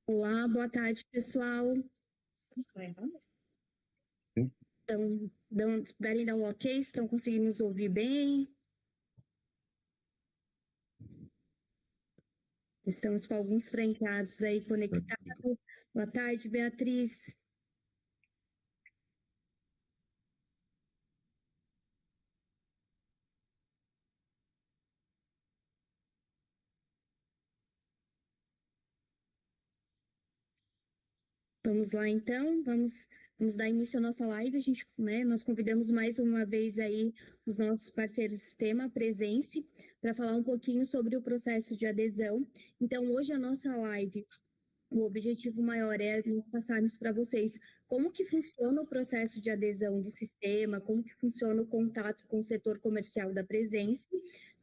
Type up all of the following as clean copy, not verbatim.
Olá, boa tarde, pessoal. Puderem dar um ok? Estão conseguindo nos ouvir bem? Estamos com alguns franqueados aí conectados. Boa tarde, Beatriz. Vamos lá, então, vamos dar início à nossa live. Nós convidamos mais uma vez aí os nossos parceiros do sistema, Presense, para falar um pouquinho sobre o processo de adesão. Então, hoje a nossa live, o objetivo maior é nós passarmos para vocês como que funciona o processo de adesão do sistema, como que funciona o contato com o setor comercial da Presense,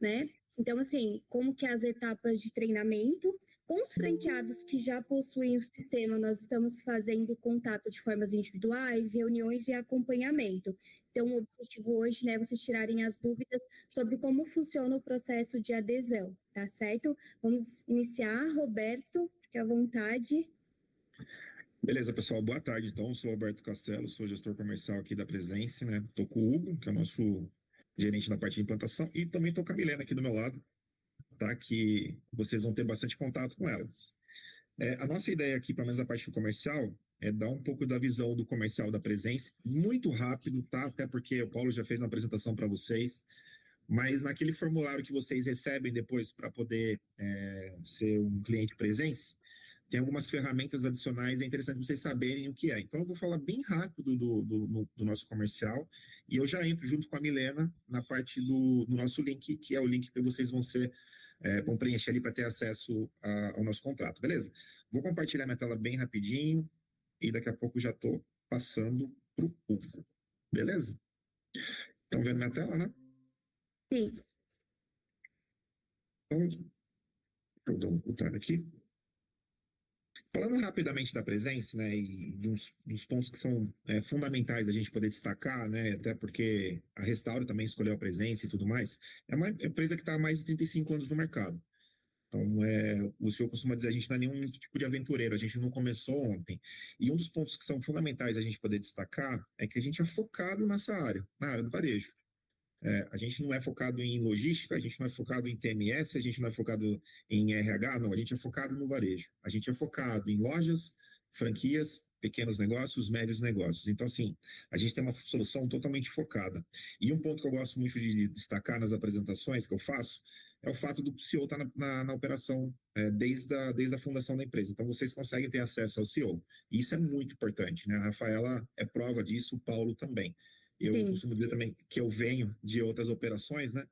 né? Então, assim, como que as etapas de treinamento, com os franqueados que já possuem o sistema, nós estamos fazendo contato de formas individuais, reuniões e acompanhamento. Então, o objetivo hoje, né, vocês tirarem as dúvidas sobre como funciona o processo de adesão, tá certo? Vamos iniciar, Roberto, fique à vontade. Beleza, pessoal, boa tarde. Então, sou Alberto Castelo, sou gestor comercial aqui da Presense, né? Estou com o Hugo, que é o nosso gerente na parte de implantação, e também estou com a Milena aqui do meu lado, tá? Que vocês vão ter bastante contato com elas. A nossa ideia aqui, pelo menos a parte do comercial, é dar um pouco da visão do comercial da Presense, muito rápido, tá? Até porque o Paulo já fez uma apresentação para vocês, mas naquele formulário que vocês recebem depois para poder ser um cliente Presense, tem algumas ferramentas adicionais, é interessante vocês saberem o que é. Então, eu vou falar bem rápido do nosso comercial e eu já entro junto com a Milena na parte do nosso link, que é o link que vocês vão preencher ali para ter acesso ao nosso contrato, beleza? Vou compartilhar minha tela bem rapidinho e daqui a pouco já estou passando para o Hugo, beleza? Estão vendo minha tela, né? Sim. Então, eu dou um ocultar aqui. Falando rapidamente da Presense, né, e dos pontos que são fundamentais a gente poder destacar, né, até porque a Restauro também escolheu a Presense e tudo mais, é uma empresa que está há mais de 35 anos no mercado. Então, o senhor costuma dizer, a gente não é nenhum tipo de aventureiro, a gente não começou ontem. E um dos pontos que são fundamentais a gente poder destacar é que a gente é focado nessa área, na área do varejo. A gente não é focado em logística, a gente não é focado em TMS, a gente não é focado em RH, não, a gente é focado no varejo. A gente é focado em lojas, franquias, pequenos negócios, médios negócios. Então, assim, a gente tem uma solução totalmente focada. E um ponto que eu gosto muito de destacar nas apresentações que eu faço é o fato do CEO estar na operação desde a fundação da empresa. Então, vocês conseguem ter acesso ao CEO. E isso é muito importante, né? A Rafaela é prova disso, o Paulo também. Eu costumo dizer também que eu venho de outras operações, né?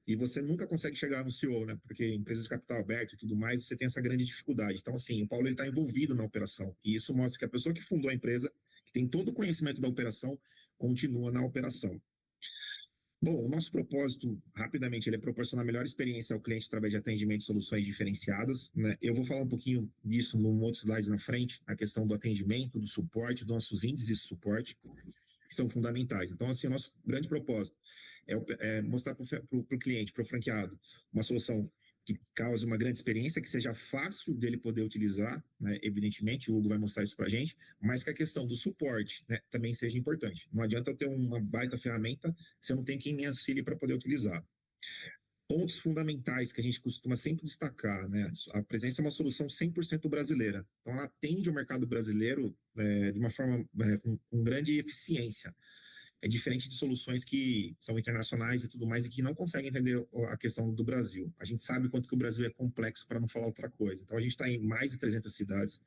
E você nunca consegue chegar no CEO, né? Porque empresas de capital aberto e tudo mais, você tem essa grande dificuldade. Então, assim, o Paulo está envolvido na operação. E isso mostra que a pessoa que fundou a empresa, que tem todo o conhecimento da operação, continua na operação. Bom, o nosso propósito, rapidamente, ele é proporcionar melhor experiência ao cliente através de atendimento e soluções diferenciadas, né? Eu vou falar um pouquinho disso num outro slide na frente, a questão do atendimento, do suporte, dos nossos índices de suporte, que são fundamentais. Então, assim, o nosso grande propósito é mostrar para o cliente, para o franqueado, uma solução que cause uma grande experiência, que seja fácil dele poder utilizar, né? Evidentemente, o Hugo vai mostrar isso para a gente, mas que a questão do suporte, né, também seja importante. Não adianta eu ter uma baita ferramenta se eu não tenho quem me auxilie para poder utilizar. Pontos fundamentais que a gente costuma sempre destacar, né? A Presença é uma solução 100% brasileira. Então, ela atende o mercado brasileiro de uma forma com grande eficiência. É diferente de soluções que são internacionais e tudo mais e que não conseguem entender a questão do Brasil. A gente sabe quanto que o Brasil é complexo, para não falar outra coisa. Então, a gente está em mais de 300 cidades,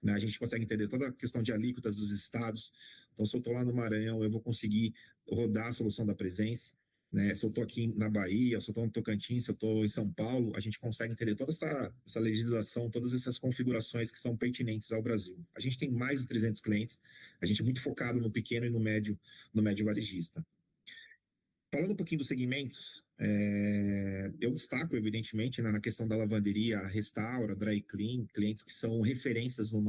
né? A gente consegue entender toda a questão de alíquotas dos estados. Então, se eu estou lá no Maranhão, eu vou conseguir rodar a solução da Presença, né? Se eu estou aqui na Bahia, se eu estou no Tocantins, se eu estou em São Paulo, a gente consegue entender toda essa legislação, todas essas configurações que são pertinentes ao Brasil. A gente tem mais de 300 clientes, a gente é muito focado no pequeno e no médio varejista. Falando um pouquinho dos segmentos, eu destaco, evidentemente, na questão da lavanderia, Restaura, Dry Clean, clientes que são referências no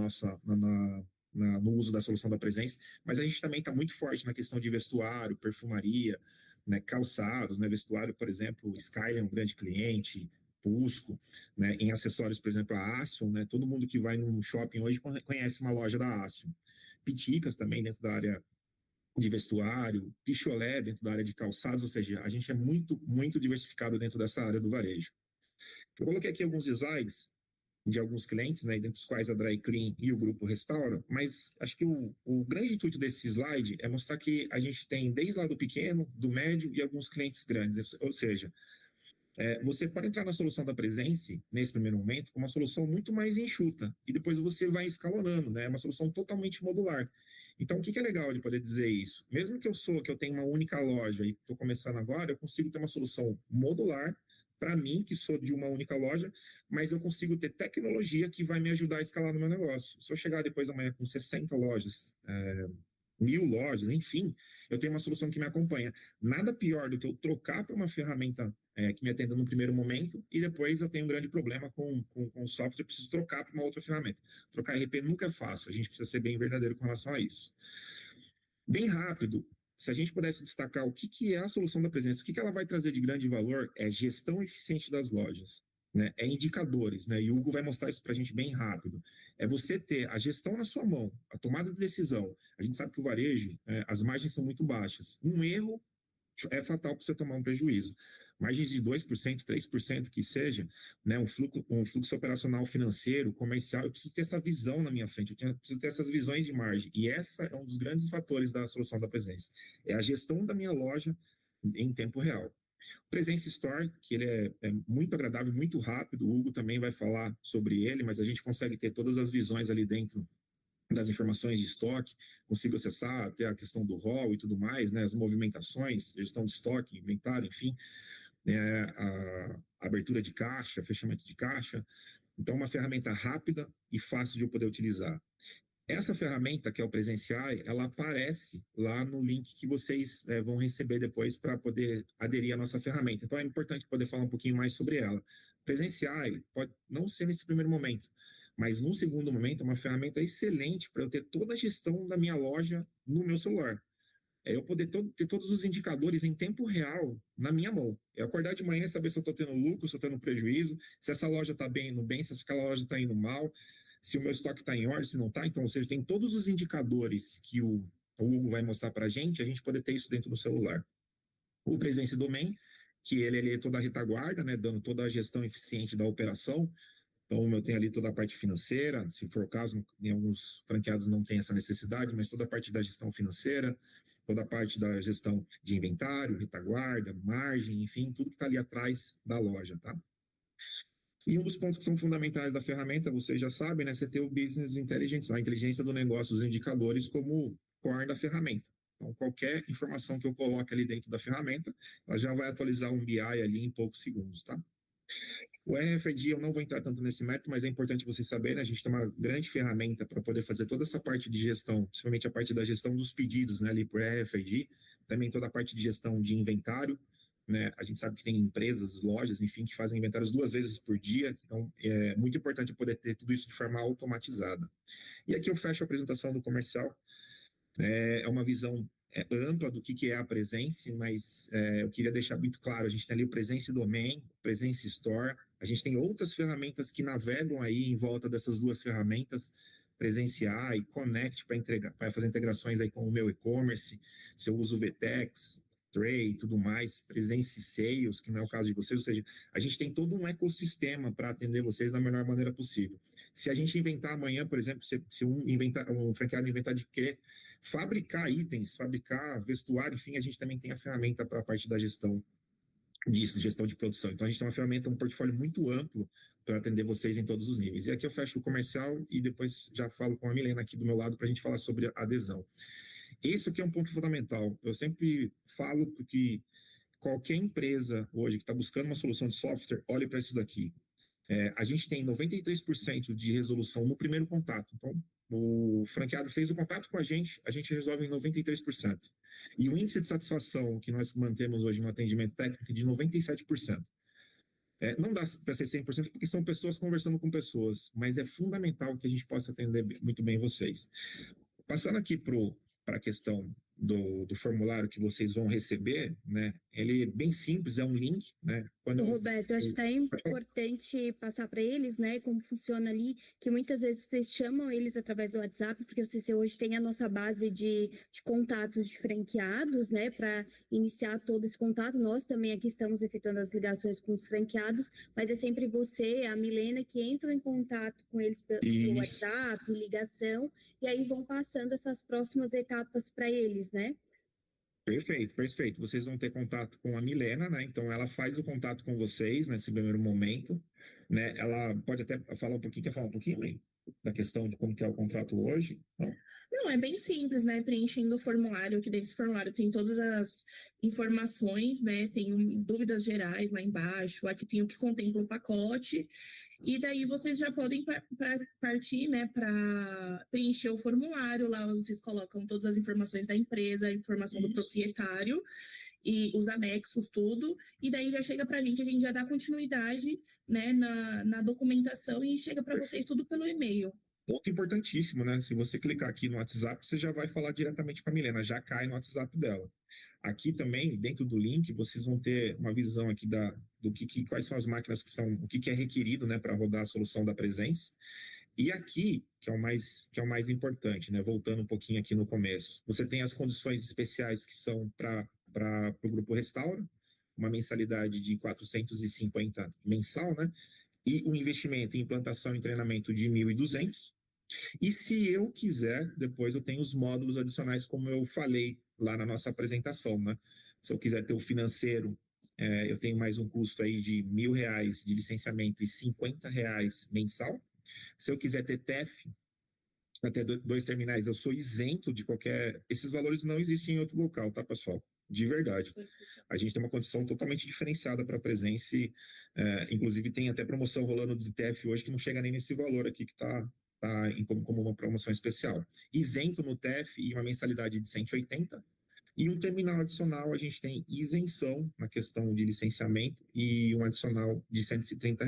uso da solução da Presença, mas a gente também está muito forte na questão de vestuário, perfumaria, né, calçados, né, vestuário, por exemplo, Skyline é um grande cliente, Pusco, né, em acessórios, por exemplo, a Action, né, todo mundo que vai num shopping hoje conhece uma loja da Action. Piticas também dentro da área de vestuário, Picholé dentro da área de calçados, ou seja, a gente é muito, muito diversificado dentro dessa área do varejo. Eu coloquei aqui alguns slides de alguns clientes, né, dentre os quais a Dry Clean e o Grupo Restaura, mas acho que o grande intuito desse slide é mostrar que a gente tem desde lá do pequeno, do médio e alguns clientes grandes, ou seja, você pode entrar na solução da Presence, nesse primeiro momento, com uma solução muito mais enxuta, e depois você vai escalonando, né? É uma solução totalmente modular. Então, o que é legal de poder dizer isso? Mesmo que eu tenha uma única loja e estou começando agora, eu consigo ter uma solução modular para mim, que sou de uma única loja, mas eu consigo ter tecnologia que vai me ajudar a escalar no meu negócio. Se eu chegar depois amanhã com 60 lojas, 1.000 lojas, enfim, eu tenho uma solução que me acompanha. Nada pior do que eu trocar para uma ferramenta que me atenda no primeiro momento e depois eu tenho um grande problema com o software, eu preciso trocar para uma outra ferramenta. Trocar RP nunca é fácil, a gente precisa ser bem verdadeiro com relação a isso. Bem rápido, se a gente pudesse destacar o que é a solução da presença, o que ela vai trazer de grande valor é gestão eficiente das lojas. Né, é indicadores, né? E o Hugo vai mostrar isso para a gente bem rápido. É você ter a gestão na sua mão, a tomada de decisão. A gente sabe que o varejo, as margens são muito baixas. Um erro é fatal para você tomar um prejuízo. Margens de 2%, 3% que seja, né, um fluxo operacional financeiro, comercial, eu preciso ter essa visão na minha frente, eu preciso ter essas visões de margem. E essa é um dos grandes fatores da solução da presença. É a gestão da minha loja em tempo real. Presence Store, que ele é muito agradável, muito rápido, o Hugo também vai falar sobre ele, mas a gente consegue ter todas as visões ali dentro das informações de estoque, consigo acessar até a questão do rol e tudo mais, né, as movimentações, gestão de estoque, inventário, enfim, a abertura de caixa, fechamento de caixa. Então, uma ferramenta rápida e fácil de eu poder utilizar. Essa ferramenta, que é o Presenciai, ela aparece lá no link que vocês vão receber depois para poder aderir à nossa ferramenta. Então, é importante poder falar um pouquinho mais sobre ela. Presenciai pode não ser nesse primeiro momento, mas num segundo momento é uma ferramenta excelente para eu ter toda a gestão da minha loja no meu celular. Eu poder ter todos os indicadores em tempo real na minha mão. Eu acordar de manhã e saber se eu estou tendo lucro, se eu estou tendo prejuízo, se essa loja está bem indo bem, se aquela loja está indo mal, se o meu estoque está em ordem, se não está. Então, ou seja, tem todos os indicadores que o Hugo vai mostrar para a gente poder ter isso dentro do celular. O Presence Domain, que ele é toda a retaguarda, né, dando toda a gestão eficiente da operação. Então, eu tenho ali toda a parte financeira, se for o caso, em alguns franqueados não tem essa necessidade, mas toda a parte da gestão financeira, toda a parte da gestão de inventário, retaguarda, margem, enfim, tudo que está ali atrás da loja, tá? E um dos pontos que são fundamentais da ferramenta, vocês já sabem, né? Você ter o Business Intelligence, a inteligência do negócio, os indicadores como core da ferramenta. Então, qualquer informação que eu coloque ali dentro da ferramenta, ela já vai atualizar um BI ali em poucos segundos, tá? O RFID, eu não vou entrar tanto nesse método, mas é importante vocês saberem, né? A gente tem uma grande ferramenta para poder fazer toda essa parte de gestão, principalmente a parte da gestão dos pedidos, né, ali por RFID, também toda a parte de gestão de inventário, né? A gente sabe que tem empresas, lojas, enfim, que fazem inventários 2 vezes por dia, então é muito importante poder ter tudo isso de forma automatizada. E aqui eu fecho a apresentação do comercial. É uma visão ampla do que é a Presence, mas eu queria deixar muito claro, a gente tem ali o Presence Domain, o Presence Store, a gente tem outras ferramentas que navegam aí em volta dessas duas ferramentas, Presenciar e Connect para fazer integrações aí com o meu e-commerce, se eu uso o VTEX, Tray e tudo mais, Presence Sales, que não é o caso de vocês, ou seja, a gente tem todo um ecossistema para atender vocês da melhor maneira possível. Se a gente inventar amanhã, por exemplo, se um franqueado inventar de querer fabricar itens, fabricar vestuário, enfim, a gente também tem a ferramenta para a parte da gestão disso, gestão de produção. Então, a gente tem uma ferramenta, um portfólio muito amplo para atender vocês em todos os níveis. E aqui eu fecho o comercial e depois já falo com a Milena aqui do meu lado para a gente falar sobre adesão. Esse aqui é um ponto fundamental. Eu sempre falo porque qualquer empresa hoje que está buscando uma solução de software, olhe para isso daqui. A gente tem 93% de resolução no primeiro contato. Então, o franqueado fez o contato com a gente resolve em 93%. E o índice de satisfação que nós mantemos hoje no atendimento técnico é de 97%. Não dá para ser 100% porque são pessoas conversando com pessoas, mas é fundamental que a gente possa atender muito bem vocês. Passando aqui para a questão do formulário que vocês vão receber, né? Ele é bem simples, é um link, né? Ô, Roberto, eu acho que é importante passar para eles, né, como funciona ali, que muitas vezes vocês chamam eles através do WhatsApp, porque o CC hoje tem a nossa base de contatos de franqueados, né, para iniciar todo esse contato. Nós também aqui estamos efetuando as ligações com os franqueados, mas é sempre você, a Milena, que entram em contato com eles pelo Isso. WhatsApp, ligação, e aí vão passando essas próximas etapas para eles, né? Perfeito, perfeito. Vocês vão ter contato com a Milena, né? Então ela faz o contato com vocês nesse primeiro momento, né? Ela pode até falar um pouquinho, quer falar um pouquinho aí da questão de como que é o contrato hoje? Não? Não, é bem simples, né? Preenchendo o formulário, que desse formulário tem todas as informações, né? Tem dúvidas gerais lá embaixo, aqui tem o que contempla o pacote, e daí vocês já podem partir, né, para preencher o formulário. Lá vocês colocam todas as informações da empresa, a informação do proprietário e os anexos, tudo, e daí já chega para a gente já dá continuidade, né, na documentação e chega para vocês tudo pelo e-mail. Ponto importantíssimo, né? Se você clicar aqui no WhatsApp, você já vai falar diretamente com a Milena, já cai no WhatsApp dela. Aqui também, dentro do link, vocês vão ter uma visão aqui quais são as máquinas o que é requerido, né, para rodar a solução da Presense. E aqui, que é o mais importante, né? Voltando um pouquinho aqui no começo, você tem as condições especiais que são para o Grupo Restaura, uma mensalidade de 450 mensal, né? E o investimento em implantação e treinamento de 1.200. E se eu quiser, depois eu tenho os módulos adicionais, como eu falei lá na nossa apresentação, né? Se eu quiser ter o financeiro, eu tenho mais um custo aí de R$ 1.000 de licenciamento e R$ 50 mensal. Se eu quiser ter TEF, até 2 terminais, eu sou isento de qualquer... Esses valores não existem em outro local, tá, pessoal? De verdade. A gente tem uma condição totalmente diferenciada para a Presença. Inclusive, tem até promoção rolando de TEF hoje que não chega nem nesse valor aqui que está como uma promoção especial. Isento no TEF e uma mensalidade de 180. E um terminal adicional, a gente tem isenção na questão de licenciamento e um adicional de R$ 130.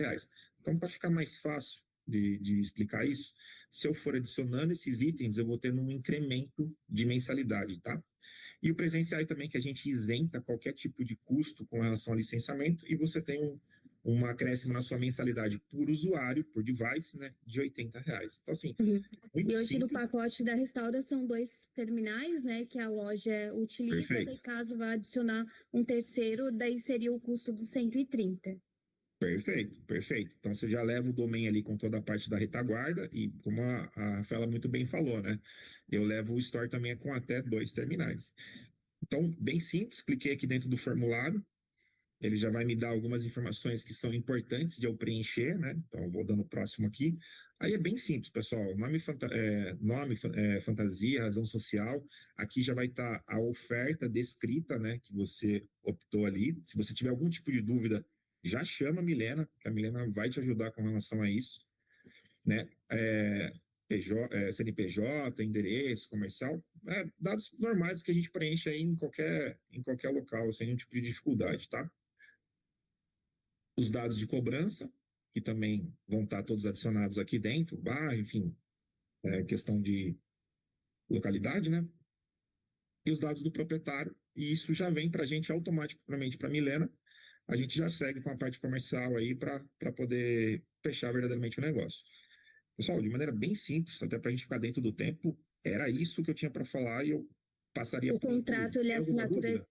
Então, para ficar mais fácil de explicar isso, se eu for adicionando esses itens, eu vou ter um incremento de mensalidade, tá? E o presencial também, que a gente isenta qualquer tipo de custo com relação ao licenciamento, e você tem um acréscimo na sua mensalidade por usuário, por device, né, de R$ 80. Então, assim, muito E hoje simples. no pacote da Restaura são 2 terminais, né, que a loja utiliza. Perfeito. E caso vá adicionar um terceiro, daí seria o custo dos 130. Perfeito, perfeito. Então você já leva o domain ali com toda a parte da retaguarda e como a Rafaela muito bem falou, né? Eu levo o store também com até 2 terminais. Então, bem simples, cliquei aqui dentro do formulário, ele já vai me dar algumas informações que são importantes de eu preencher, né? Então, eu vou dando o próximo aqui. Aí é bem simples, pessoal. Nome, fantasia, razão social. Aqui já vai estar a oferta descrita, né? Que você optou ali. Se você tiver algum tipo de dúvida, já chama a Milena, que a Milena vai te ajudar com relação a isso, né? CNPJ, endereço, comercial, dados normais que a gente preenche aí em qualquer local, sem nenhum tipo de dificuldade, tá? Os dados de cobrança, que também vão estar todos adicionados aqui dentro, bairro, enfim, questão de localidade, né? E os dados do proprietário, e isso já vem para a gente automaticamente para a Milena, a gente já segue com a parte comercial aí para poder fechar verdadeiramente o negócio. Pessoal, de maneira bem simples, até para a gente ficar dentro do tempo, era isso que eu tinha para falar e eu passaria O contrato, ele é alguma assinatura, dúvida?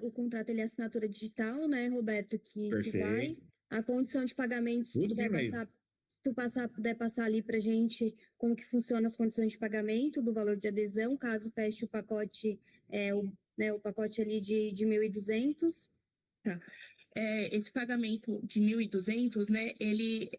o contrato, ele é assinatura digital, né, Roberto, que vai. Perfeito. A condição de pagamento, se tu Tudo puder vem passar, puder passar ali para gente como que funciona as condições de pagamento do valor de adesão, caso feche o pacote, o pacote ali de 1.200. Tá. Esse pagamento de 1.200, né, ele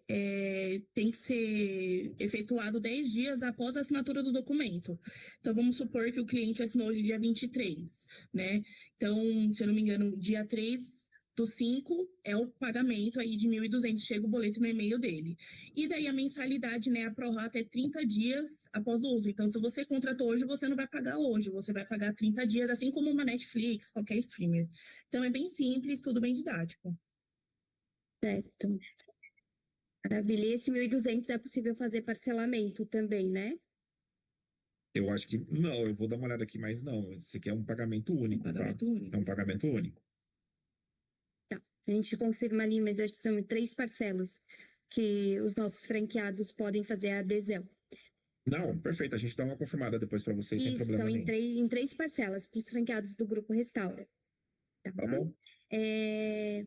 tem que ser efetuado 10 dias após a assinatura do documento. Então, vamos supor que o cliente assinou hoje dia 23, né? Então, se eu não me engano, dia 3/5 é o pagamento aí de 1.200, chega o boleto no e-mail dele. E daí a mensalidade, né, a prorata é 30 dias após o uso. Então, se você contratou hoje, você não vai pagar hoje, você vai pagar 30 dias, assim como uma Netflix, qualquer streamer. Então, é bem simples, tudo bem didático. Certo. Maravilha. E esse 1.200 é possível fazer parcelamento também, né? Eu acho que não, eu vou dar uma olhada aqui, mas não. Esse aqui é um pagamento único, tá? Pagamento É único. um pagamento único. Tá. A gente confirma ali, mas acho que são 3 parcelas que os nossos franqueados podem fazer a adesão. Não, perfeito. A gente dá uma confirmada depois para vocês, sem Isso, são problema nenhum. em 3 parcelas para os franqueados do Grupo Restaura. Tá? Tá bom? É,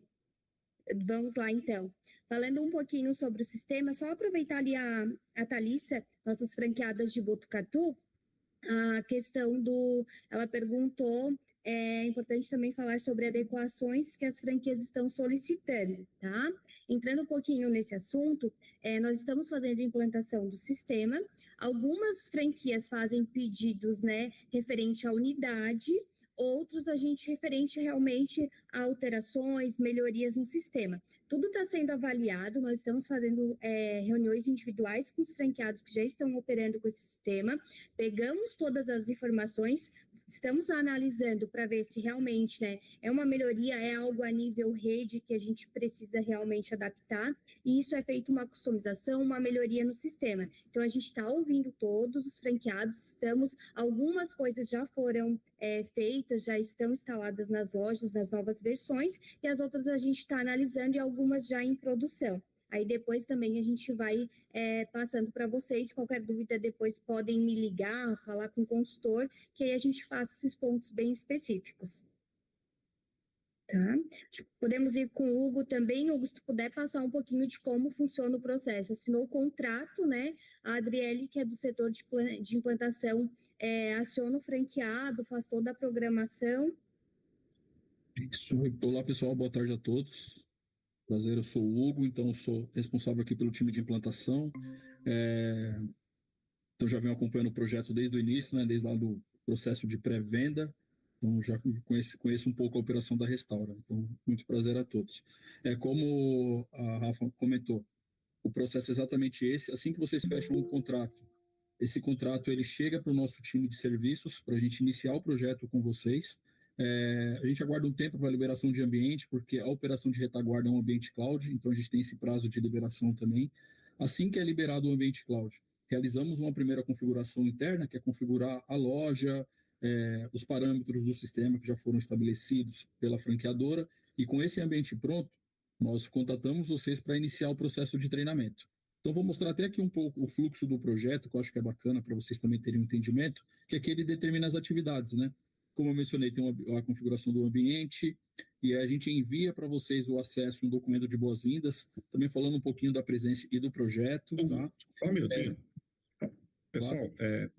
vamos lá, então. Falando um pouquinho sobre o sistema, só aproveitar ali a Thalissa, nossas franqueadas de Botucatu, a questão do. Ela perguntou. É importante também falar sobre adequações que as franquias estão solicitando, tá? Entrando um pouquinho nesse assunto, nós estamos fazendo a implantação do sistema. Algumas franquias fazem pedidos, né, referente à unidade, outros a gente referente realmente a alterações, melhorias no sistema. Tudo está sendo avaliado, nós estamos fazendo reuniões individuais com os franqueados que já estão operando com esse sistema, pegamos todas as informações, estamos analisando para ver se realmente, né, é uma melhoria, é algo a nível rede que a gente precisa realmente adaptar, e isso é feito uma customização, uma melhoria no sistema. Então, a gente está ouvindo todos os franqueados, algumas coisas já foram feitas, já estão instaladas nas lojas, nas novas versões, e as outras a gente está analisando e algumas já em produção. Aí depois também a gente vai passando para vocês. Qualquer dúvida, depois podem me ligar, falar com o consultor, que aí a gente faça esses pontos bem específicos. Tá? Podemos ir com o Hugo também. Hugo, se tu puder passar um pouquinho de como funciona o processo. Assinou o contrato, né? A Adriele, que é do setor de implantação, aciona o franqueado, faz toda a programação. Isso. Olá, pessoal. Boa tarde a todos. Prazer, eu sou o Hugo, então eu sou responsável aqui pelo time de implantação. Então já venho acompanhando o projeto desde o início, né, desde lá do processo de pré-venda. Então já conheço um pouco a operação da Restaura. Então, muito prazer a todos. Como a Rafa comentou, o processo é exatamente esse. Assim que vocês fecham um contrato, esse contrato ele chega para o nosso time de serviços para a gente iniciar o projeto com vocês. A gente aguarda um tempo para a liberação de ambiente, porque a operação de retaguarda é um ambiente cloud, então a gente tem esse prazo de liberação também. Assim que é liberado o ambiente cloud, realizamos uma primeira configuração interna, que é configurar a loja, os parâmetros do sistema que já foram estabelecidos pela franqueadora, e com esse ambiente pronto, nós contatamos vocês para iniciar o processo de treinamento. Então, vou mostrar até aqui um pouco o fluxo do projeto, que eu acho que é bacana para vocês também terem um entendimento, que aqui ele determina as atividades, né? Como eu mencionei, tem a configuração do ambiente, e a gente envia para vocês o acesso, um documento de boas-vindas, também falando um pouquinho da presença e do projeto, tá? Só um minutinho. Pessoal,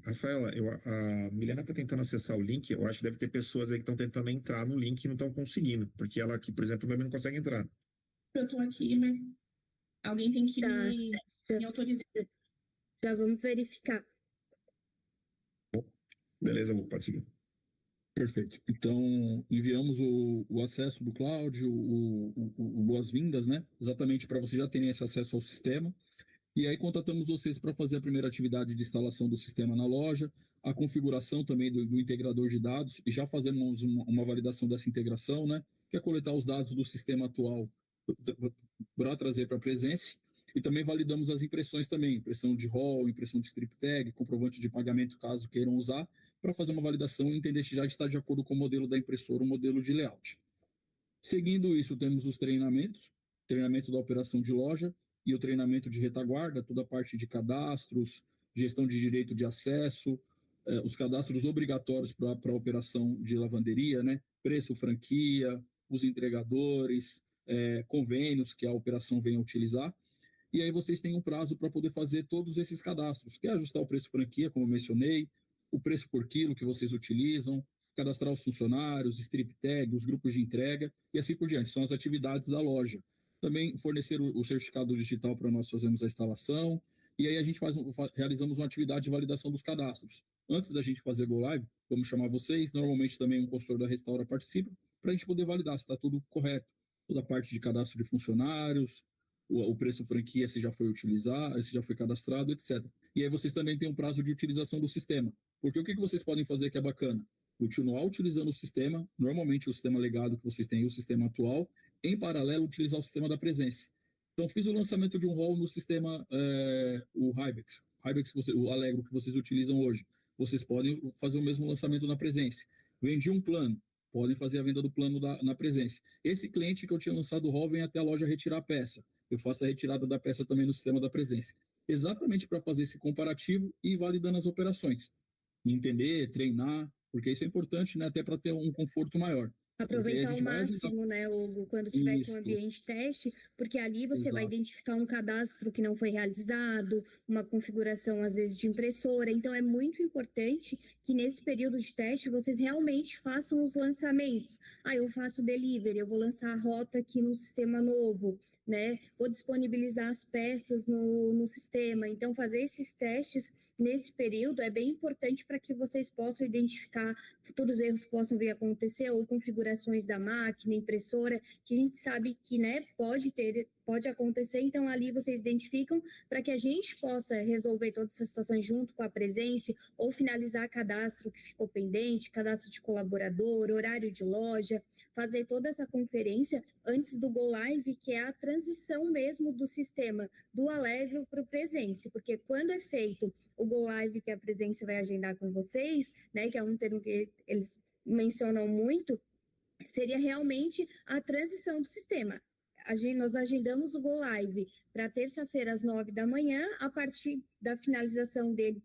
Rafaela, a Milena está tentando acessar o link. Eu acho que deve ter pessoas aí que estão tentando entrar no link e não estão conseguindo, porque ela aqui, por exemplo, também não consegue entrar. Eu estou aqui, mas alguém tem que Tá. me autorizar. Já vamos verificar. Beleza, pode seguir. Perfeito. Então, enviamos o acesso do cloud, o boas-vindas, né? Exatamente para vocês já terem esse acesso ao sistema. E aí contatamos vocês para fazer a primeira atividade de instalação do sistema na loja, a configuração também do integrador de dados, e já fazemos uma validação dessa integração, né? Que é coletar os dados do sistema atual para trazer para a presença. E também validamos as impressões também, impressão de rol, impressão de strip tag, comprovante de pagamento, caso queiram usar, para fazer uma validação e entender se já está de acordo com o modelo da impressora, o modelo de layout. Seguindo isso, temos os treinamentos, treinamento da operação de loja e o treinamento de retaguarda, toda a parte de cadastros, gestão de direito de acesso, os cadastros obrigatórios para a operação de lavanderia, né? Preço, franquia, os entregadores, convênios que a operação vem a utilizar. E aí vocês têm um prazo para poder fazer todos esses cadastros, que é ajustar o preço franquia, como eu mencionei, o preço por quilo que vocês utilizam, cadastrar os funcionários, strip tag, os grupos de entrega e assim por diante. São as atividades da loja. Também fornecer o certificado digital para nós fazermos a instalação. E aí a gente realizamos uma atividade de validação dos cadastros. Antes da gente fazer Go Live, vamos chamar vocês, normalmente também um consultor da Restaura participa, para a gente poder validar se está tudo correto. Toda a parte de cadastro de funcionários, o preço franquia, se já foi utilizado, se já foi cadastrado, etc. E aí vocês também têm um prazo de utilização do sistema. Porque o que vocês podem fazer que é bacana? Continuar utilizando o sistema, normalmente o sistema legado que vocês têm e o sistema atual, em paralelo utilizar o sistema da presença. Então fiz o lançamento de um rol no sistema, o Hybex, o Allegro que vocês utilizam hoje. vocês podem fazer o mesmo lançamento na Presença. Vendi um plano, podem fazer a venda do plano na Presença. Esse cliente que eu tinha lançado o hall vem até a loja retirar a peça. Eu faço a retirada da peça também no sistema da Presença. Exatamente para fazer esse comparativo e ir validando as operações. Entender, treinar, porque isso é importante, né? Até para ter um conforto maior. Aproveitar ao máximo, né, Hugo, quando tiver com o ambiente teste, porque ali você vai identificar um cadastro que não foi realizado, uma configuração, às vezes, de impressora. Então, é muito importante que nesse período de teste vocês realmente façam os lançamentos. Eu faço delivery, eu vou lançar a rota aqui no sistema novo, né? Vou disponibilizar as peças no sistema. Então, fazer esses testes nesse período é bem importante para que vocês possam identificar futuros erros que possam vir a acontecer, ou configurações da máquina, impressora, que a gente sabe que, né, pode acontecer. Então, ali vocês identificam para que a gente possa resolver todas essas situações junto com a Presença, ou finalizar cadastro que ficou pendente, cadastro de colaborador, horário de loja, fazer toda essa conferência antes do Go Live, que é a transição mesmo do sistema do Allegro para o Presença, porque quando é feito o Go Live, que a Presença vai agendar com vocês, né, que é um termo que eles mencionam muito, seria realmente a transição do sistema. Nós agendamos o Go Live para terça-feira às 9 da manhã, a partir da finalização dele,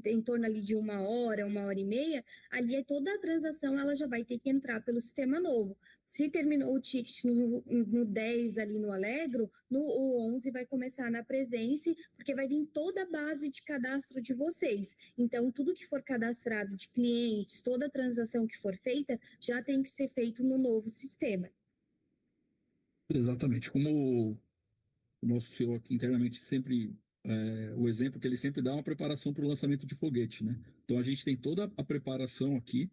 em torno ali de 1 hora e meia, ali toda a transação ela já vai ter que entrar pelo sistema novo. Se terminou o ticket no 10 ali no Allegro, o 11 vai começar na Presença, porque vai vir toda a base de cadastro de vocês. Então, tudo que for cadastrado de clientes, toda transação que for feita, já tem que ser feito no novo sistema. Exatamente. Como o nosso CEO aqui internamente sempre, o exemplo que ele sempre dá é uma preparação para o lançamento de foguete, né? Então a gente tem toda a preparação aqui,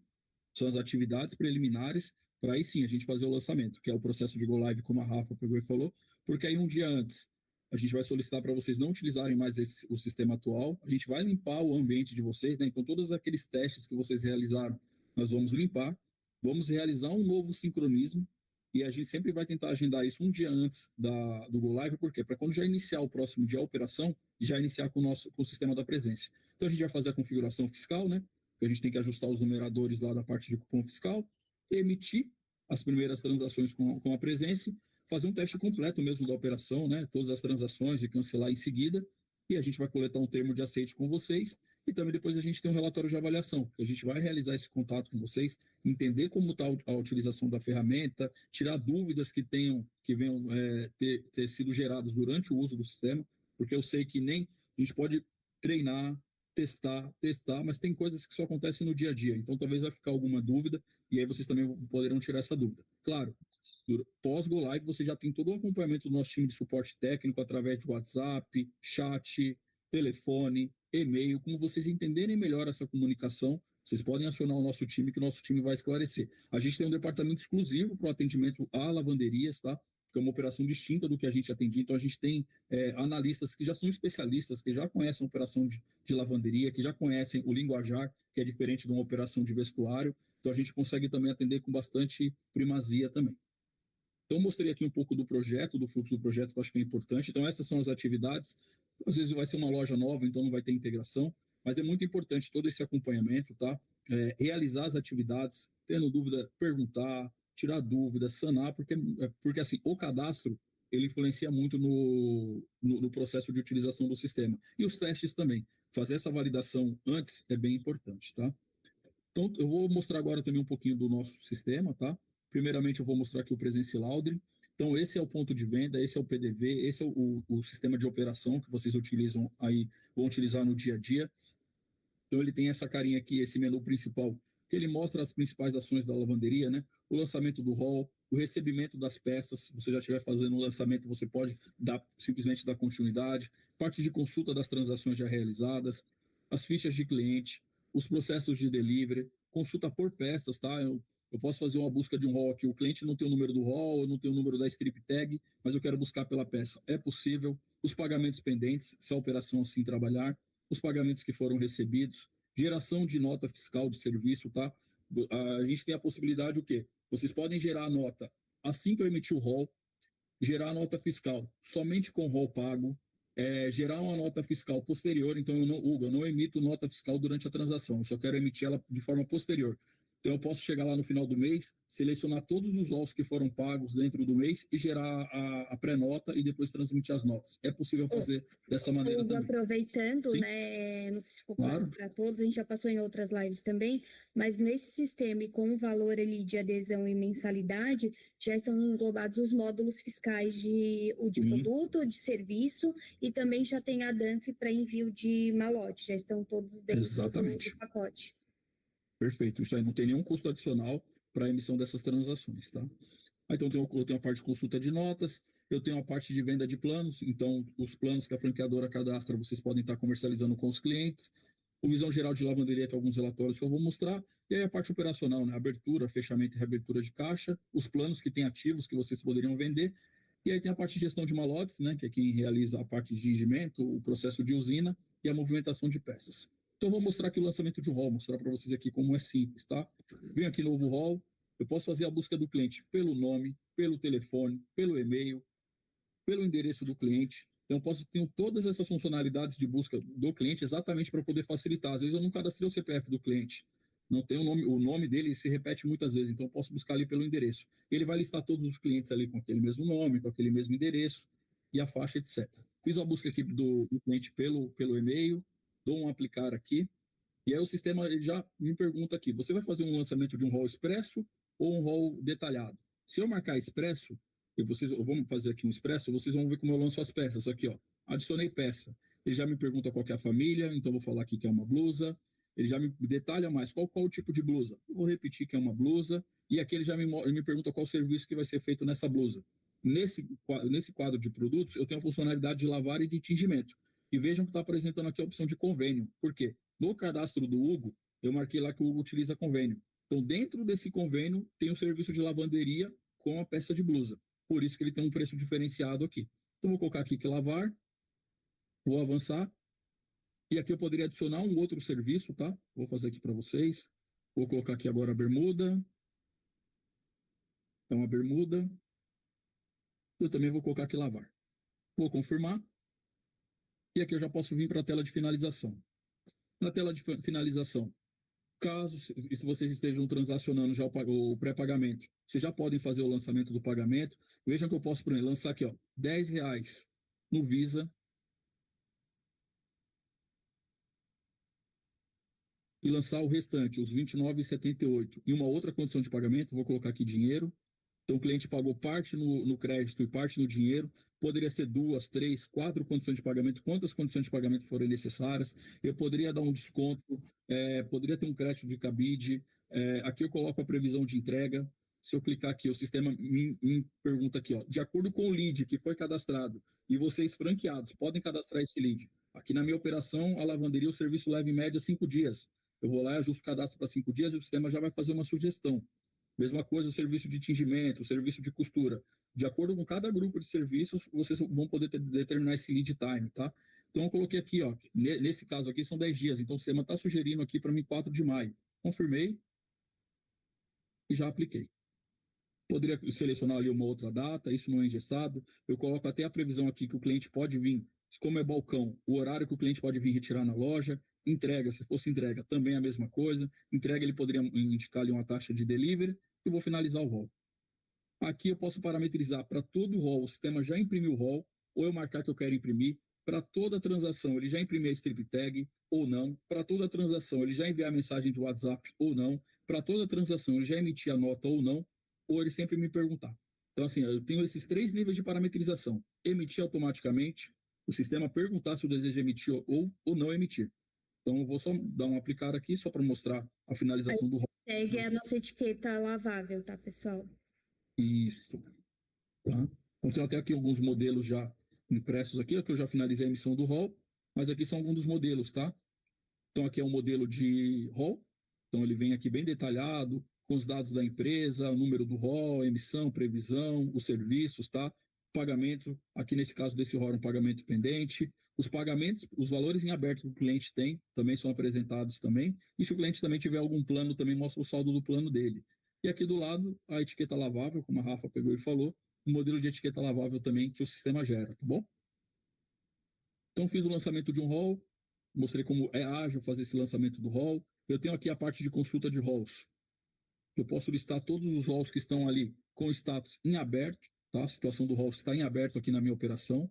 são as atividades preliminares, para aí sim a gente fazer o lançamento, que é o processo de Go Live, como a Rafa pegou e falou, porque aí um dia antes a gente vai solicitar para vocês não utilizarem mais o sistema atual, a gente vai limpar o ambiente de vocês, né? Então todos aqueles testes que vocês realizaram, nós vamos limpar, vamos realizar um novo sincronismo, e a gente sempre vai tentar agendar isso um dia antes do Go Live, por quê? Para quando já iniciar o próximo dia a operação, já iniciar com o sistema da Presença. Então a gente vai fazer a configuração fiscal, né? Que a gente tem que ajustar os numeradores lá da parte de cupom fiscal, emitir as primeiras transações com a Presença, fazer um teste completo mesmo da operação, né? Todas as transações e cancelar em seguida, e a gente vai coletar um termo de aceite com vocês, e também depois a gente tem um relatório de avaliação, que a gente vai realizar esse contato com vocês, entender como está a utilização da ferramenta, tirar dúvidas que venham ter sido geradas durante o uso do sistema, porque eu sei que nem a gente pode treinar, testar, mas tem coisas que só acontecem no dia a dia, então talvez vai ficar alguma dúvida, e aí vocês também poderão tirar essa dúvida. Claro, pós-Go Live, você já tem todo o acompanhamento do nosso time de suporte técnico através de WhatsApp, chat, telefone, e-mail. Como vocês entenderem melhor essa comunicação, vocês podem acionar o nosso time, que o nosso time vai esclarecer. A gente tem um departamento exclusivo para o atendimento a lavanderias, tá? Que é uma operação distinta do que a gente atendia. Então, a gente tem analistas que já são especialistas, que já conhecem a operação de lavanderia, que já conhecem o linguajar, que é diferente de uma operação de vestuário. Então, a gente consegue também atender com bastante primazia também. Então, mostrei aqui um pouco do projeto, do fluxo do projeto, que eu acho que é importante. Então, essas são as atividades. Às vezes vai ser uma loja nova, então não vai ter integração, mas é muito importante todo esse acompanhamento, tá? Realizar as atividades, tendo dúvida, perguntar, tirar dúvidas, sanar, porque assim, o cadastro, ele influencia muito no processo de utilização do sistema. E os testes também. Fazer essa validação antes é bem importante, tá? Então, eu vou mostrar agora também um pouquinho do nosso sistema, tá? Primeiramente, eu vou mostrar aqui o Presence Laundry. Então, esse é o ponto de venda, esse é o PDV, esse é o sistema de operação que vocês utilizam aí, vão utilizar no dia a dia. Então, ele tem essa carinha aqui, esse menu principal, que ele mostra as principais ações da lavanderia, né? O lançamento do hall, o recebimento das peças. Se você já estiver fazendo o lançamento, você pode simplesmente dar continuidade. Parte de consulta das transações já realizadas, as fichas de cliente, os processos de delivery, consulta por peças, tá? Eu posso fazer uma busca de um hall aqui, o cliente não tem o número do hall, eu não tenho o número da strip tag, mas eu quero buscar pela peça. É possível. Os pagamentos pendentes, se a operação assim trabalhar, os pagamentos que foram recebidos, geração de nota fiscal de serviço, tá? A gente tem a possibilidade o quê? Vocês podem gerar a nota assim que eu emitir o hall, gerar a nota fiscal somente com o hall pago, gerar uma nota fiscal posterior. Então, Hugo, eu não emito nota fiscal durante a transação, eu só quero emitir ela de forma posterior. Então, eu posso chegar lá no final do mês, selecionar todos os ROLs que foram pagos dentro do mês e gerar a pré-nota e depois transmitir as notas. É possível fazer dessa maneira Hugo, também. aproveitando, Sim. né, não sei se ficou claro Claro. para todos, a gente já passou em outras lives também, mas nesse sistema e com o valor ali de adesão e mensalidade, já estão englobados os módulos fiscais de Sim. produto, de serviço, e também já tem a DANF para envio de malote, já estão todos dentro do Exatamente. pacote. Perfeito. Isso aí não tem nenhum custo adicional para a emissão dessas transações, tá? Então, eu tenho a parte de consulta de notas, eu tenho a parte de venda de planos, então, os planos que a franqueadora cadastra, vocês podem estar comercializando com os clientes, o visão geral de lavanderia, que é alguns relatórios que eu vou mostrar, e aí a parte operacional, né? Abertura, fechamento e reabertura de caixa, os planos que têm ativos que vocês poderiam vender, e aí tem a parte de gestão de malotes, né? Que é quem realiza a parte de tingimento, o processo de usina e a movimentação de peças. Então, eu vou mostrar aqui o lançamento de um hall, mostrar para vocês aqui como é simples, tá? Venho aqui novo hall, eu posso fazer a busca do cliente pelo nome, pelo telefone, pelo e-mail, pelo endereço do cliente. Então, tenho todas essas funcionalidades de busca do cliente exatamente para poder facilitar. Às vezes, eu não cadastrei o CPF do cliente, não tem o nome dele se repete muitas vezes, então eu posso buscar ali pelo endereço. Ele vai listar todos os clientes ali com aquele mesmo nome, com aquele mesmo endereço e a faixa, etc. Fiz a busca aqui do cliente pelo e-mail, dou um aplicar aqui, e aí o sistema ele já me pergunta aqui, você vai fazer um lançamento de um rol expresso ou um rol detalhado? Se eu marcar expresso, vamos fazer aqui um expresso, vocês vão ver como eu lanço as peças. Aqui, ó, adicionei peça. Ele já me pergunta qual que é a família, então vou falar aqui que é uma blusa. Ele já me detalha mais qual o tipo de blusa. Eu vou repetir que é uma blusa. E aqui ele já me pergunta qual serviço que vai ser feito nessa blusa. Nesse quadro de produtos, eu tenho a funcionalidade de lavar e de tingimento. E vejam que está apresentando aqui a opção de convênio. Por quê? No cadastro do Hugo, eu marquei lá que o Hugo utiliza convênio. Então, dentro desse convênio, tem o serviço de lavanderia com a peça de blusa. Por isso que ele tem um preço diferenciado aqui. Então, vou colocar aqui que lavar, vou avançar. E aqui eu poderia adicionar um outro serviço, tá? Vou fazer aqui para vocês. Vou colocar aqui agora a bermuda. É uma bermuda. Eu também vou colocar aqui lavar. Vou confirmar. E aqui eu já posso vir para a tela de finalização. Na tela de finalização, caso se vocês estejam transacionando já o pré-pagamento, vocês já podem fazer o lançamento do pagamento. Vejam que eu posso, por exemplo, lançar aqui, ó, R$10 no Visa e lançar o restante, os R$29,78. E uma outra condição de pagamento, vou colocar aqui dinheiro. Então, o cliente pagou parte no crédito e parte no dinheiro. Poderia ser 2, 3, 4 condições de pagamento. Quantas condições de pagamento forem necessárias? Eu poderia dar um desconto, poderia ter um crédito de cabide. Aqui eu coloco a previsão de entrega. Se eu clicar aqui, o sistema me pergunta aqui, ó, de acordo com o lead que foi cadastrado e vocês franqueados podem cadastrar esse lead. Aqui na minha operação, a lavanderia, o serviço leva em média 5 dias. Eu vou lá e ajusto o cadastro para 5 dias e o sistema já vai fazer uma sugestão. Mesma coisa o serviço de tingimento, o serviço de costura. De acordo com cada grupo de serviços, vocês vão poder determinar esse lead time, tá? Então, eu coloquei aqui, ó, nesse caso aqui são 10 dias, então o sistema está sugerindo aqui para mim 4 de maio. Confirmei e já apliquei. Poderia selecionar ali uma outra data, isso não é engessado. Eu coloco até a previsão aqui que o cliente pode vir, como é balcão, o horário que o cliente pode vir retirar na loja. Entrega, se fosse entrega, também a mesma coisa. Entrega, ele poderia indicar ali uma taxa de delivery e vou finalizar o rol. Aqui eu posso parametrizar para todo o rol, o sistema já imprimiu o rol, ou eu marcar que eu quero imprimir. Para toda transação, ele já imprimiu a strip tag ou não. Para toda transação, ele já enviou a mensagem de WhatsApp ou não. Para toda transação, ele já emitiu a nota ou não, ou ele sempre me perguntar. Então, assim, eu tenho esses 3 níveis de parametrização. Emitir automaticamente, o sistema perguntar se eu desejo emitir ou não emitir. Então, eu vou só dar um aplicar aqui, só para mostrar a finalização do rol. Segue a nossa etiqueta lavável, tá, pessoal? Isso. Tá? Então, tem até aqui alguns modelos já impressos aqui, que eu já finalizei a emissão do rol, mas aqui são alguns dos modelos, tá? Então, aqui é um modelo de rol. Então, ele vem aqui bem detalhado, com os dados da empresa, o número do rol, emissão, previsão, os serviços, tá? Pagamento, aqui nesse caso desse rol, um pagamento pendente. Os pagamentos, os valores em aberto que o cliente tem, também são apresentados também. E se o cliente também tiver algum plano, também mostra o saldo do plano dele. E aqui do lado, a etiqueta lavável, como a Rafa pegou e falou, o modelo de etiqueta lavável também que o sistema gera, tá bom? Então, fiz o lançamento de um hall, mostrei como é ágil fazer esse lançamento do hall. Eu tenho aqui a parte de consulta de halls. Eu posso listar todos os halls que estão ali com status em aberto, tá? A situação do hall está em aberto aqui na minha operação.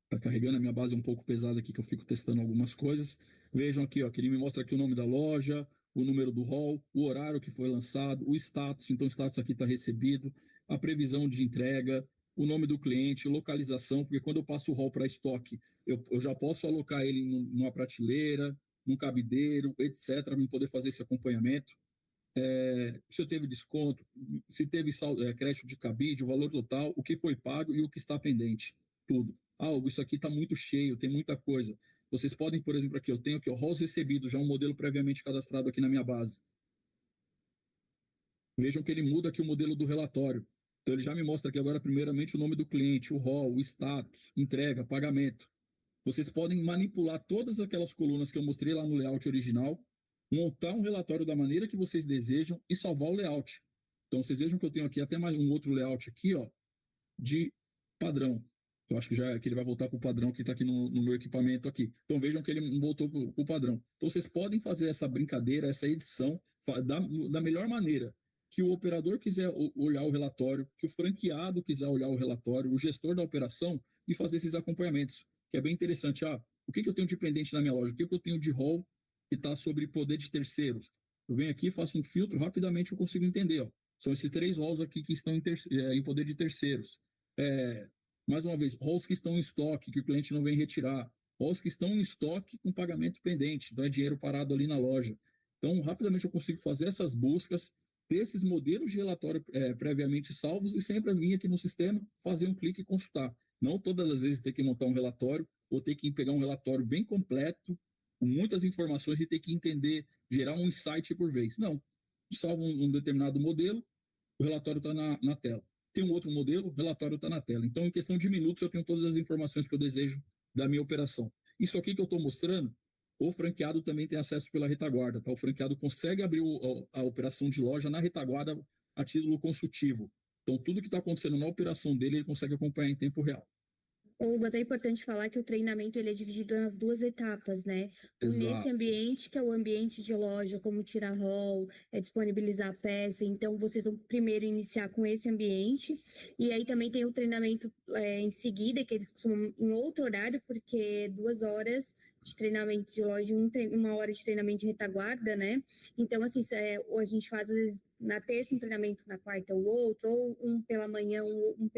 Está carregando, a minha base é um pouco pesada aqui, que eu fico testando algumas coisas. Vejam aqui, ó, que ele me mostra aqui o nome da loja, o número do hall, o horário que foi lançado, o status, então o status aqui está recebido, a previsão de entrega, o nome do cliente, localização, porque quando eu passo o hall para estoque, eu já posso alocar ele numa prateleira, num cabideiro, etc., para poder fazer esse acompanhamento. Se eu teve desconto, se teve crédito de cabide, o valor total, o que foi pago e o que está pendente, tudo. Hugo, isso aqui está muito cheio, tem muita coisa. Vocês podem, por exemplo, aqui, eu tenho aqui o halls recebidos, já um modelo previamente cadastrado aqui na minha base. Vejam que ele muda aqui o modelo do relatório. Então, ele já me mostra aqui agora, primeiramente, o nome do cliente, o hall, o status, entrega, pagamento. Vocês podem manipular todas aquelas colunas que eu mostrei lá no layout original, montar um relatório da maneira que vocês desejam e salvar o layout. Então, vocês vejam que eu tenho aqui até mais um outro layout aqui, ó, de padrão. Eu acho que já que ele vai voltar para o padrão que está aqui no meu equipamento aqui. Então, vejam que ele voltou para o padrão. Então, vocês podem fazer essa brincadeira, essa edição, da melhor maneira. Que o operador quiser olhar o relatório, que o franqueado quiser olhar o relatório, o gestor da operação e fazer esses acompanhamentos. Que é bem interessante. O que eu tenho de pendente na minha loja? O que eu tenho de rol que está sobre poder de terceiros? Eu venho aqui, faço um filtro, rapidamente eu consigo entender. Ó. São esses 3 roles aqui que estão em poder de terceiros. Mais uma vez, roles que estão em estoque, que o cliente não vem retirar. Roles que estão em estoque com pagamento pendente, então é dinheiro parado ali na loja. Então, rapidamente eu consigo fazer essas buscas, ter esses modelos de relatório previamente salvos e sempre vir aqui no sistema, fazer um clique e consultar. Não todas as vezes ter que montar um relatório ou ter que pegar um relatório bem completo, com muitas informações e ter que entender, gerar um insight por vez. Não. Salvo um determinado modelo, o relatório está na tela. Tem um outro modelo, o relatório está na tela. Então, em questão de minutos, eu tenho todas as informações que eu desejo da minha operação. Isso aqui que eu estou mostrando, o franqueado também tem acesso pela retaguarda. Tá? O franqueado consegue abrir a operação de loja na retaguarda a título consultivo. Então, tudo que está acontecendo na operação dele, ele consegue acompanhar em tempo real. Hugo, até é importante falar que o treinamento ele é dividido nas 2 etapas, né? Nesse ambiente, que é o ambiente de loja, como tirar rol, disponibilizar a peça. Então, vocês vão primeiro iniciar com esse ambiente. E aí também tem o treinamento em seguida, que eles costumam em outro horário, porque 2 horas de treinamento de loja e 1 hora de treinamento de retaguarda, né? Então, assim, ou a gente faz, às vezes, na terça um treinamento, na quarta o outro, ou um pela manhã, um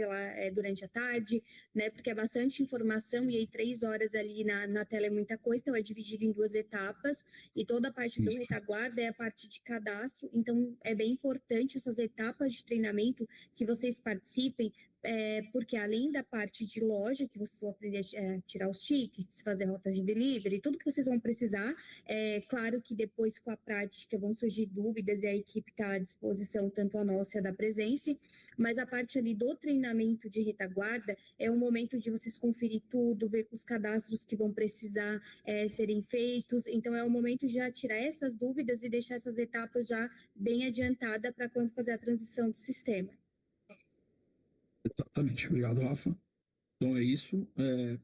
durante a tarde, né? Porque é bastante informação e aí 3 horas ali na tela é muita coisa, então é dividido em 2 etapas e toda a parte do retaguarda é a parte de cadastro, então é bem importante essas etapas de treinamento que vocês participem, porque além da parte de loja, que vocês vão aprender a tirar os tickets, fazer rotas de delivery, tudo que vocês vão precisar, claro que depois com a prática vão surgir dúvidas e a equipe está à disposição, tanto a nossa e a da Presense, mas a parte ali do treinamento de retaguarda é o momento de vocês conferir tudo, ver os cadastros que vão precisar serem feitos, então é o momento de já tirar essas dúvidas e deixar essas etapas já bem adiantadas para quando fazer a transição do sistema. Exatamente. Obrigado, Rafa. Então é isso.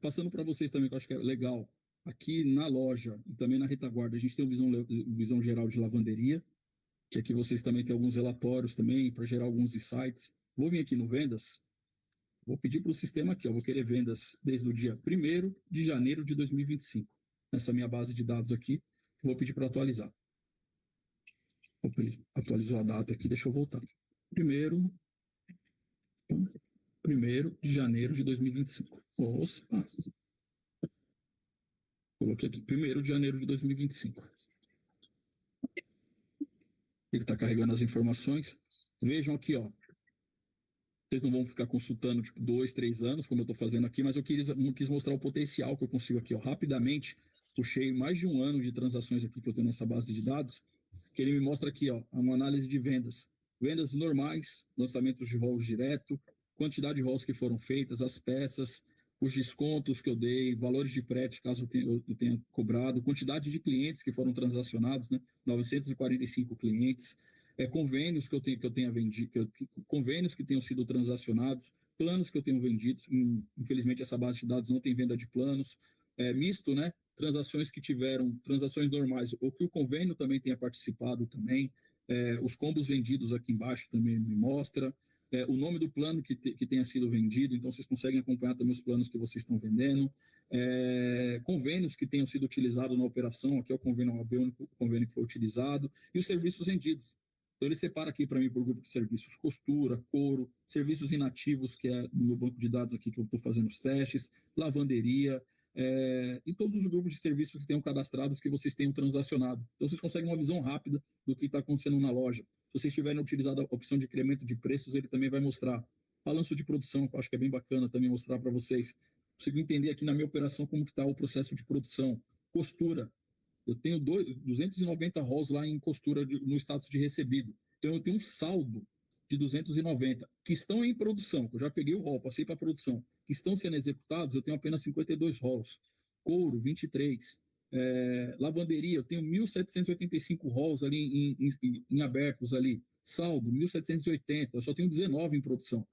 Passando para vocês também, que eu acho que é legal, aqui na loja e também na retaguarda, a gente tem visão geral de lavanderia, que aqui vocês também têm alguns relatórios também para gerar alguns insights. Vou vir aqui no vendas, vou pedir para o sistema aqui, vou querer vendas desde o dia 1º de janeiro de 2025. Nessa minha base de dados aqui, vou pedir para atualizar. Opa, ele atualizou a data aqui, deixa eu voltar. 1º de janeiro de 2025. Opa! Coloquei aqui, 1º de janeiro de 2025. Ele está carregando as informações. Vejam aqui, ó. Vocês não vão ficar consultando, 2, 3 anos, como eu estou fazendo aqui, mas eu quis mostrar o potencial que eu consigo aqui, ó. Rapidamente, puxei mais de 1 ano de transações aqui que eu tenho nessa base de dados, que ele me mostra aqui, ó, uma análise de vendas. Vendas normais, lançamentos de rolls direto, quantidade de rolls que foram feitas, as peças, os descontos que eu dei, valores de frete, caso eu tenha cobrado, quantidade de clientes que foram transacionados, né? 945 clientes, convênios que eu tenha vendido, convênios que tenham sido transacionados, planos que eu tenho vendidos, infelizmente essa base de dados não tem venda de planos, misto, né? Transações que tiveram, transações normais, ou que o convênio também tenha participado também, os combos vendidos aqui embaixo também me mostra, o nome do plano que tenha sido vendido, então vocês conseguem acompanhar também os planos que vocês estão vendendo, convênios que tenham sido utilizados na operação, aqui é o convênio OAB, o único convênio que foi utilizado, e os serviços vendidos. Então ele separa aqui para mim por grupo de serviços: costura, couro, serviços inativos, que é no meu banco de dados aqui que eu estou fazendo os testes, lavanderia, e todos os grupos de serviços que tenham cadastrados que vocês tenham transacionado. Então vocês conseguem uma visão rápida do que está acontecendo na loja. Se vocês tiverem utilizado a opção de incremento de preços, ele também vai mostrar. Balanço de produção, que eu acho que é bem bacana também mostrar para vocês. Consigo entender aqui na minha operação como está o processo de produção. Costura, eu tenho 290 rolls lá em costura no status de recebido. Então eu tenho um saldo de 290 que estão em produção, que eu já peguei o roll, passei para a produção, que estão sendo executados, eu tenho apenas 52 rolls. Couro, 23. Lavanderia, eu tenho 1.785 rolls ali em abertos ali. Saldo, 1.780, eu só tenho 19 em produção.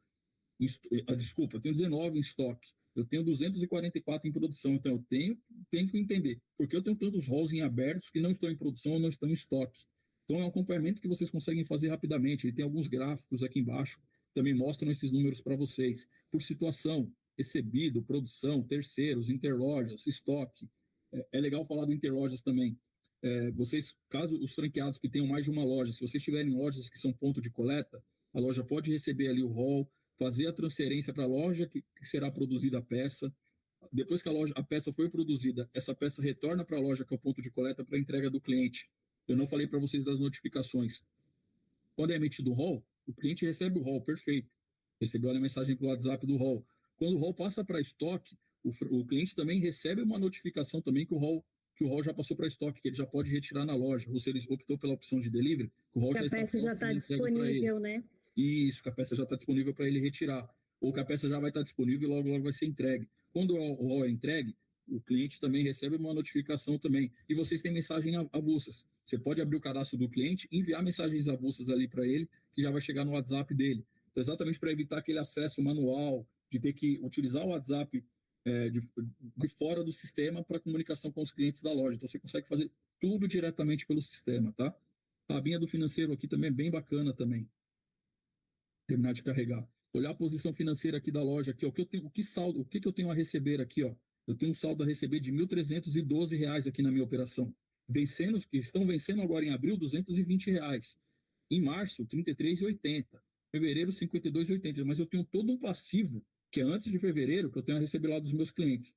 Desculpa, eu tenho 19 em estoque. Eu tenho 244 em produção, então eu tenho que entender porque eu tenho tantos rolls em abertos que não estão em produção ou não estão em estoque. Então é um acompanhamento que vocês conseguem fazer rapidamente. Ele tem alguns gráficos aqui embaixo, também mostram esses números para vocês. Por situação, recebido, produção, terceiros, interlojas, estoque. É legal falar do interlojas também. Vocês, caso os franqueados que tenham mais de uma loja, se vocês tiverem lojas que são ponto de coleta, a loja pode receber ali o roll, fazer a transferência para a loja que será produzida a peça. Depois que a peça foi produzida, essa peça retorna para a loja, que é o ponto de coleta, para a entrega do cliente. Eu não falei para vocês das notificações. Quando é emitido o roll, o cliente recebe o roll, perfeito. Recebeu a mensagem pelo WhatsApp do roll. Quando o roll passa para estoque, o cliente também recebe uma notificação também que o roll já passou para estoque, que ele já pode retirar na loja. Ou se ele optou pela opção de delivery, o roll Que já a está peça já está disponível, né? Isso, que a peça já está disponível para ele retirar. Ou que a peça já vai estar disponível e logo vai ser entregue. Quando o roll é entregue, o cliente também recebe uma notificação também. E vocês têm mensagens avulsas. Você pode abrir o cadastro do cliente e enviar mensagens avulsas ali para ele, que já vai chegar no WhatsApp dele. Então, exatamente para evitar aquele acesso manual, de ter que utilizar o WhatsApp de fora do sistema para comunicação com os clientes da loja. Então, você consegue fazer tudo diretamente pelo sistema, tá? A abinha do financeiro aqui também é bem bacana também. Terminar de carregar. Olhar a posição financeira aqui da loja, aqui, ó, o que eu tenho a receber aqui, ó. Eu tenho um saldo a receber de R$ 1.312 aqui na minha operação. Estão vencendo agora em abril, R$ 220. Em março, R$ 33,80. Fevereiro, R$ 52,80. Mas eu tenho todo um passivo, que é antes de fevereiro, que eu tenho a receber lá dos meus clientes.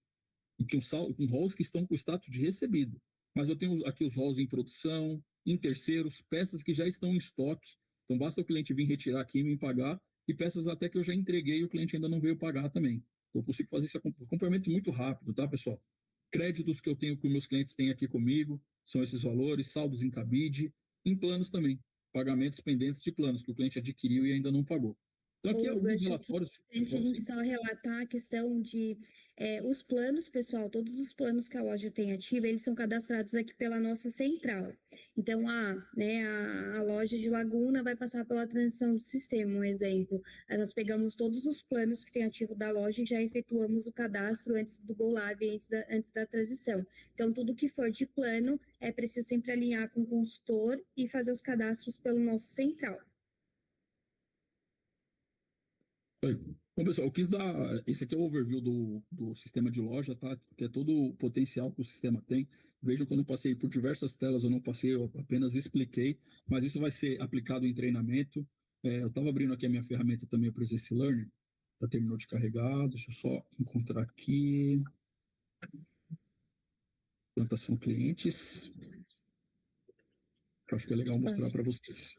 E com rolls que estão com o status de recebido. Mas eu tenho aqui os rolls em produção, em terceiros, peças que já estão em estoque. Então basta o cliente vir retirar aqui e me pagar, e peças até que eu já entreguei e o cliente ainda não veio pagar também. Então, eu consigo fazer esse acompanhamento muito rápido, tá, pessoal? Créditos que eu tenho, que meus clientes têm aqui comigo, são esses valores, saldos em cabide, em planos também, pagamentos pendentes de planos que o cliente adquiriu e ainda não pagou. Então aqui alguns relatórios. A gente só relatar a questão de os planos, pessoal, todos os planos que a loja tem ativa, eles são cadastrados aqui pela nossa central. Então, a loja de Laguna vai passar pela transição do sistema, um exemplo. Aí nós pegamos todos os planos que tem ativo da loja e já efetuamos o cadastro antes do Go Live, antes da transição. Então, tudo que for de plano, é preciso sempre alinhar com o consultor e fazer os cadastros pelo nosso central. Bom, pessoal, eu quis dar. Esse aqui é o overview do sistema de loja, tá? Que é todo o potencial que o sistema tem. Vejam que eu não passei por diversas telas, eu não passei, eu apenas expliquei, mas isso vai ser aplicado em treinamento. Eu estava abrindo aqui a minha ferramenta também, o Presence Learning, já terminou de carregar, deixa eu só encontrar aqui. Plantação clientes. Eu acho que é legal mostrar para vocês.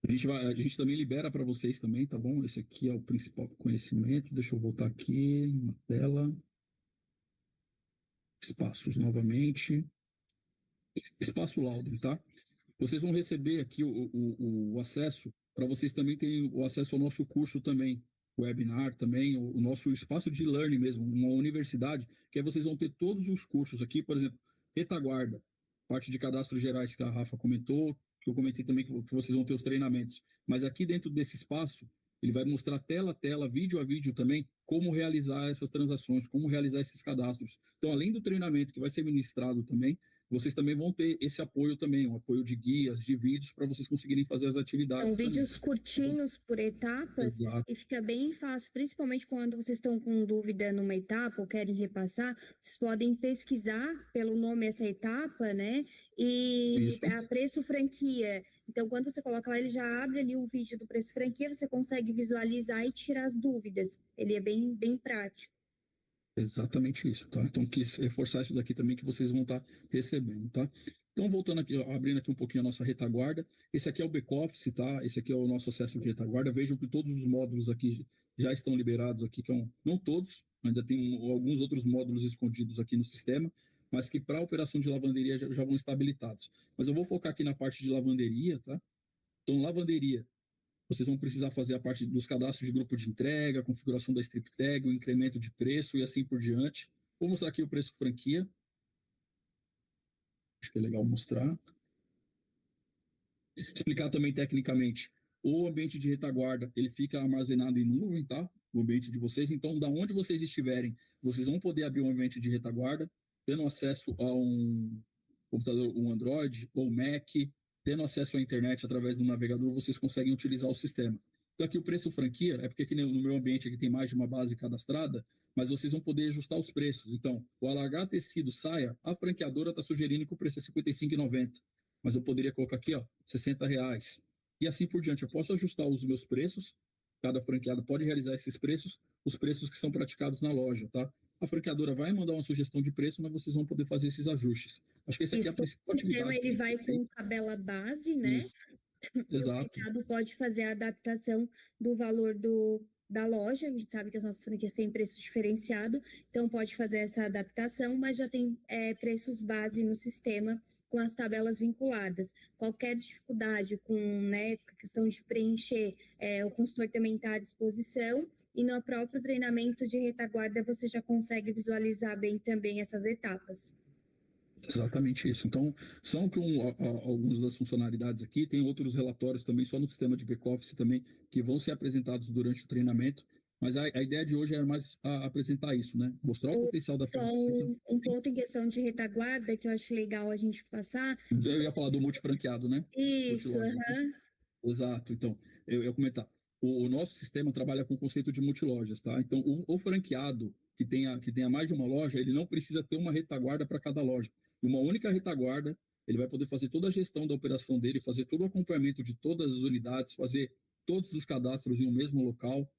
A gente também libera para vocês também, tá bom? Esse aqui é o principal conhecimento. Deixa eu voltar aqui na tela. Espaços novamente. Espaço laudo, tá? Vocês vão receber aqui o acesso, para vocês também terem o acesso ao nosso curso também, o webinar também, o nosso espaço de learning mesmo, uma universidade, que aí vocês vão ter todos os cursos aqui, por exemplo, retaguarda, parte de cadastros gerais que a Rafa comentou, que eu comentei também que vocês vão ter os treinamentos. Mas aqui dentro desse espaço, ele vai mostrar tela a tela, vídeo a vídeo também, como realizar essas transações, como realizar esses cadastros. Então, além do treinamento que vai ser ministrado também, vocês também vão ter esse apoio também, um apoio de guias, de vídeos, para vocês conseguirem fazer as São atividades também. vídeos curtinhos por etapas Exato. e fica bem fácil, principalmente quando vocês estão com dúvida numa etapa ou querem repassar, vocês podem pesquisar pelo nome essa etapa, né? E Isso. a preço franquia. Então, quando você coloca lá, ele já abre ali o vídeo do preço franquia, você consegue visualizar e tirar as dúvidas. Ele é bem prático. Exatamente isso, tá? Então, quis reforçar isso daqui também que vocês vão estar recebendo, tá? Então, voltando aqui, ó, abrindo aqui um pouquinho a nossa retaguarda. Esse aqui é o back-office, tá? Esse aqui é o nosso acesso de retaguarda. Vejam que todos os módulos aqui já estão liberados aqui, não todos, ainda tem alguns outros módulos escondidos aqui no sistema, mas que para a operação de lavanderia já vão estar habilitados. Mas eu vou focar aqui na parte de lavanderia, tá? Então, lavanderia. Vocês vão precisar fazer a parte dos cadastros de grupo de entrega, configuração da strip tag, o incremento de preço e assim por diante. Vou mostrar aqui o preço franquia. Acho que é legal mostrar. Explicar também tecnicamente. O ambiente de retaguarda, ele fica armazenado em nuvem, tá? O ambiente de vocês. Então, da onde vocês estiverem, vocês vão poder abrir um ambiente de retaguarda, tendo acesso a um computador, um Android ou Mac, tendo acesso à internet através do navegador, vocês conseguem utilizar o sistema. Então, aqui o preço franquia, é porque aqui no meu ambiente aqui tem mais de uma base cadastrada, mas vocês vão poder ajustar os preços. Então, o alargar tecido saia, a franqueadora está sugerindo que o preço é R$ 55,90. Mas eu poderia colocar aqui, ó, R$ 60. E assim por diante. Eu posso ajustar os meus preços, cada franqueado pode realizar esses preços, os preços que são praticados na loja, tá? A franqueadora vai mandar uma sugestão de preço, mas vocês vão poder fazer esses ajustes. Acho que esse aqui é a principal O sistema atividade. ele vai com tabela base, né? Isso, E o exato. mercado pode fazer a adaptação do valor da loja. A gente sabe que as nossas franquias têm preço diferenciado, então pode fazer essa adaptação, mas já tem preços base no sistema com as tabelas vinculadas. Qualquer dificuldade com, né, questão de preencher, o consultor também está à disposição. E no próprio treinamento de retaguarda você já consegue visualizar bem também essas etapas. Exatamente isso. Então, são algumas das funcionalidades aqui, tem outros relatórios também, só no sistema de back-office também, que vão ser apresentados durante o treinamento, mas a ideia de hoje é mais apresentar isso, né? Mostrar o potencial da Só ferramenta. um ponto em questão de retaguarda que eu acho legal a gente passar. Eu ia falar do multifranqueado, né? Isso, Multiloja. Exato. Então, eu ia comentar. O nosso sistema trabalha com o conceito de multilojas, tá? Então, o franqueado que tenha mais de uma loja, ele não precisa ter uma retaguarda para cada loja. E uma única retaguarda, ele vai poder fazer toda a gestão da operação dele, fazer todo o acompanhamento de todas as unidades, fazer todos os cadastros em um mesmo local.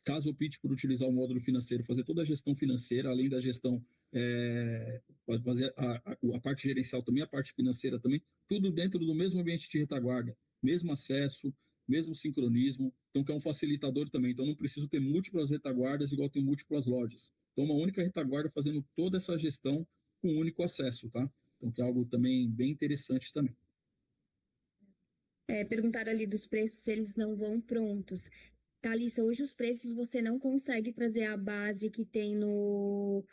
Caso opte por utilizar o módulo financeiro, fazer toda a gestão financeira, além da gestão, fazer a parte gerencial também, a parte financeira também, tudo dentro do mesmo ambiente de retaguarda, mesmo acesso, mesmo sincronismo, então que é um facilitador também. Então não preciso ter múltiplas retaguardas igual tem múltiplas lojas. Então uma única retaguarda fazendo toda essa gestão com um único acesso, tá? Então que é algo também bem interessante também. Perguntaram ali dos preços se eles não vão prontos. Thalissa, hoje os preços você não consegue trazer a base que tem no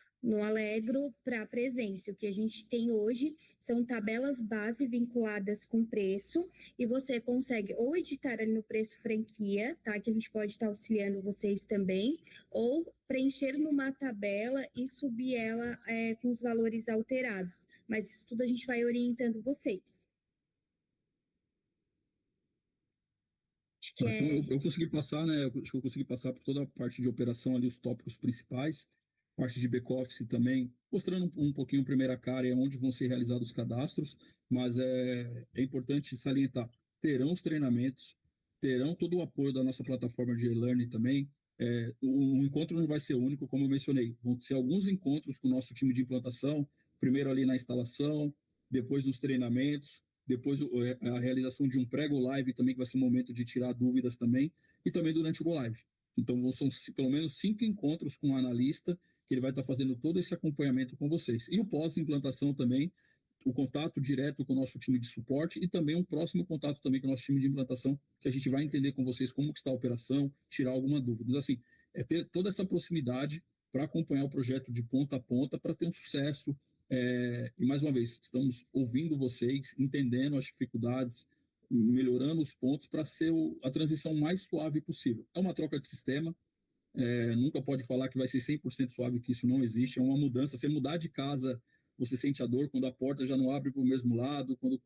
Allegro para a presença. O que a gente tem hoje são tabelas base vinculadas com preço e você consegue ou editar ali no preço franquia, tá? Que a gente pode estar auxiliando vocês também, ou preencher numa tabela e subir ela com os valores alterados. Mas isso tudo a gente vai orientando vocês. Acho que Então, eu consegui passar, né? Acho que eu consegui passar por toda a parte de operação ali, os tópicos principais, parte de back-office também, mostrando um pouquinho primeira cara e onde vão ser realizados os cadastros, mas é importante salientar, terão os treinamentos, terão todo o apoio da nossa plataforma de e-learning também. O encontro não vai ser único, como eu mencionei, vão ser alguns encontros com o nosso time de implantação, primeiro ali na instalação, depois nos treinamentos, depois a realização de um pré-go live também, que vai ser um momento de tirar dúvidas também, e também durante o go live. Então, são pelo menos 5 encontros com o analista, que ele vai estar fazendo todo esse acompanhamento com vocês. E o pós-implantação também, o contato direto com o nosso time de suporte e também um próximo contato também com o nosso time de implantação, que a gente vai entender com vocês como que está a operação, tirar alguma dúvida. Então, assim, ter toda essa proximidade para acompanhar o projeto de ponta a ponta, para ter um sucesso, E mais uma vez, estamos ouvindo vocês, entendendo as dificuldades, melhorando os pontos para ser a transição mais suave possível. É uma troca de sistema, nunca pode falar que vai ser 100% suave, que isso não existe, é uma mudança. Você mudar de casa, você sente a dor quando a porta já não abre para o mesmo lado, quando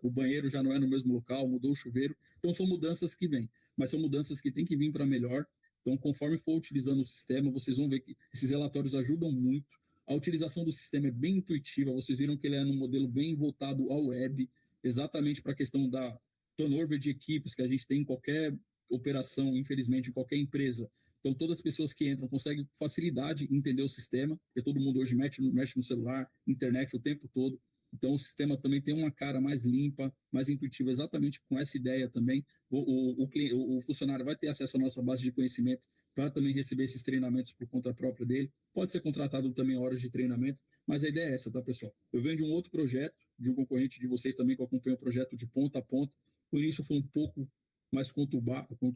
o banheiro já não é no mesmo local, mudou o chuveiro. Então são mudanças que vêm, mas são mudanças que têm que vir para melhor. Então, conforme for utilizando o sistema, vocês vão ver que esses relatórios ajudam muito. A utilização do sistema é bem intuitiva, vocês viram que ele é num modelo bem voltado ao web, exatamente para a questão da turnover de equipes que a gente tem em qualquer operação, infelizmente, em qualquer empresa. Então, todas as pessoas que entram conseguem com facilidade entender o sistema, porque todo mundo hoje mexe no celular, internet o tempo todo. Então, o sistema também tem uma cara mais limpa, mais intuitiva, exatamente com essa ideia também. O funcionário vai ter acesso à nossa base de conhecimento para também receber esses treinamentos por conta própria dele. Pode ser contratado também horas de treinamento, mas a ideia é essa, tá, pessoal? Eu venho de um outro projeto, de um concorrente de vocês também, que eu acompanho o projeto de ponta a ponta. O início foi um pouco mais conturbado, com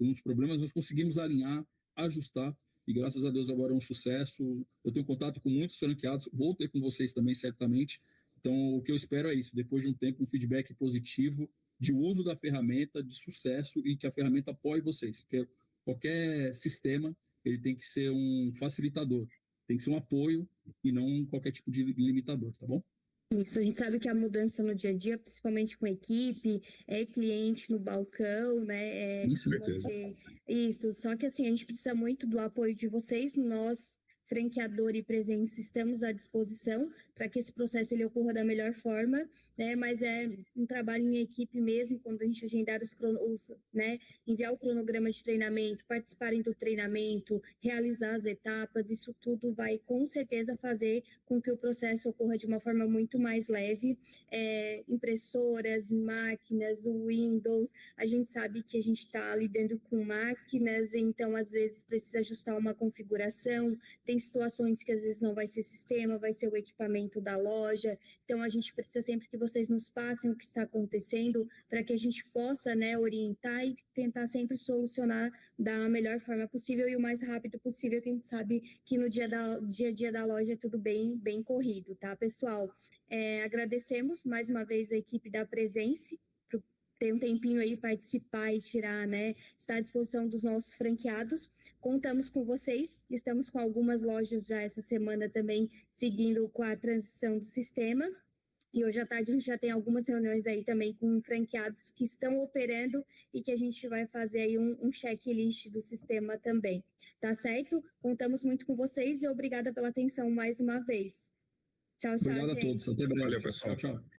uns problemas, nós conseguimos alinhar, ajustar, e graças a Deus agora é um sucesso. Eu tenho contato com muitos franqueados, vou ter com vocês também, certamente. Então, o que eu espero é isso, depois de um tempo, um feedback positivo de uso da ferramenta, de sucesso, e que a ferramenta apoie vocês, porque qualquer sistema, ele tem que ser um facilitador, tem que ser um apoio e não qualquer tipo de limitador, tá bom? Isso, a gente sabe que a mudança no dia a dia, principalmente com a equipe, cliente no balcão, né? Com certeza. Isso, só que assim, a gente precisa muito do apoio de vocês, nós, franqueador e presença, estamos à disposição para que esse processo ele ocorra da melhor forma, né? Mas é um trabalho em equipe mesmo, quando a gente agendar né? Enviar o cronograma de treinamento, participarem do treinamento, realizar as etapas, isso tudo vai com certeza fazer com que o processo ocorra de uma forma muito mais leve. Impressoras, máquinas, o Windows, a gente sabe que a gente está lidando com máquinas, então às vezes precisa ajustar uma configuração, tem situações que às vezes não vai ser sistema, vai ser o equipamento da loja, então a gente precisa sempre que vocês nos passem o que está acontecendo, para que a gente possa, né, orientar e tentar sempre solucionar da melhor forma possível e o mais rápido possível, que a gente sabe que no dia a dia da loja é tudo bem corrido, tá, pessoal? Agradecemos mais uma vez a equipe da Presença, por ter um tempinho aí, participar e tirar, né, estar à disposição dos nossos franqueados. Contamos com vocês, estamos com algumas lojas já essa semana também seguindo com a transição do sistema. E hoje à tarde a gente já tem algumas reuniões aí também com franqueados que estão operando e que a gente vai fazer aí um checklist do sistema também. Tá certo? Contamos muito com vocês e obrigada pela atenção mais uma vez. Tchau, Obrigado a gente. todos, até breve. Valeu, pessoal. Tchau, tchau.